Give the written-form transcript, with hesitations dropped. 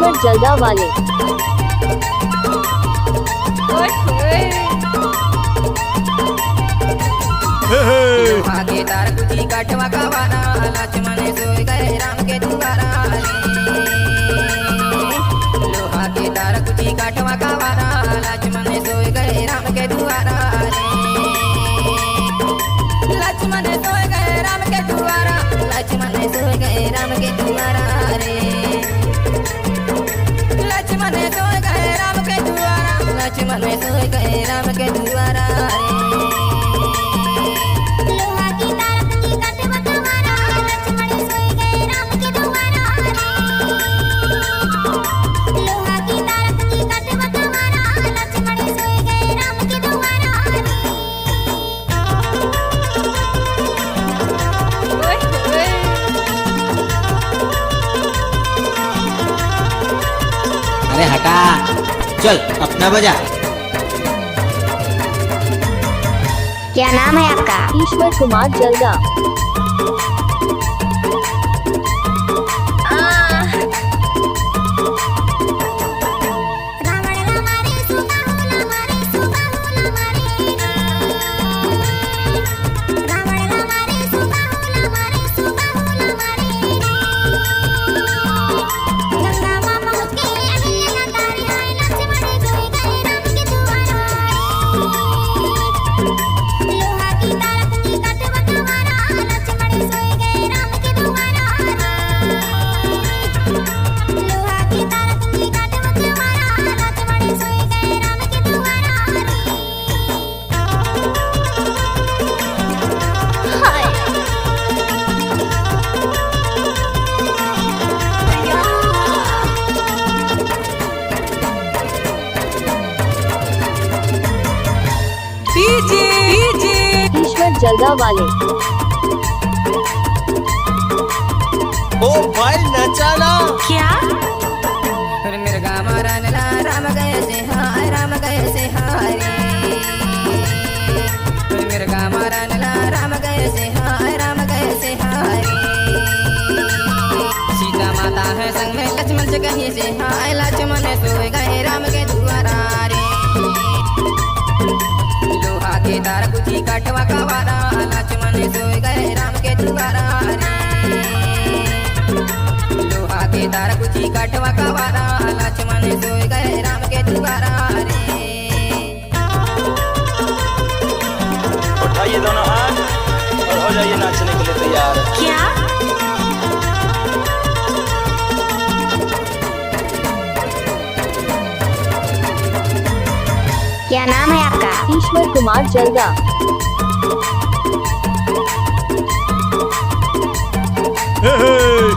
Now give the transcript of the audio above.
ईश्वर जलदा वाले। लोहा के तार कुची काटवा का वारा, लक्ष्मण सोए गए राम के दुआरा रे। लोहा के तार कुची काटवा का वारा, लक्ष्मण सोए गए राम के दुआरा रे। लक्ष्मण सोए गए राम के दुआरा, लक्ष्मण सोए गए राम के दुआरा रे। लक्ष्मण सोए गए राम के दुआरा, लक्ष्मण सोए गए राम के दुआरा रे। अरे हटा, चल अपना बजा। क्या नाम है आपका? ईश्वर कुमार जलदा। ईश्वर जलदा वाले। ओ भाई नचाना। क्या? मिर्गा मारन ला राम गए से हाय, राम गए से हाय रे। मिर्गा मारन ला राम गए से हाय, राम गए से हाय रे। सीता माता है संग में लक्ष्मण से कहीं से हाय, लक्ष्मण सोए गए राम के दुआरा रे। लोहा के तार कुची काटवा का वारा, लक्ष्मण सोए गए राम के दुआरा रे। लोहा के तार कुची काटवा का वारा, लक्ष्मण सोए गए राम के दुआरा रे। उठाइए दोनों हाथ और हो जाइए नाचने के लिए तैयार। क्या? क्या नाम है आपका? ईश्वर कुमार जलदा। हे हे।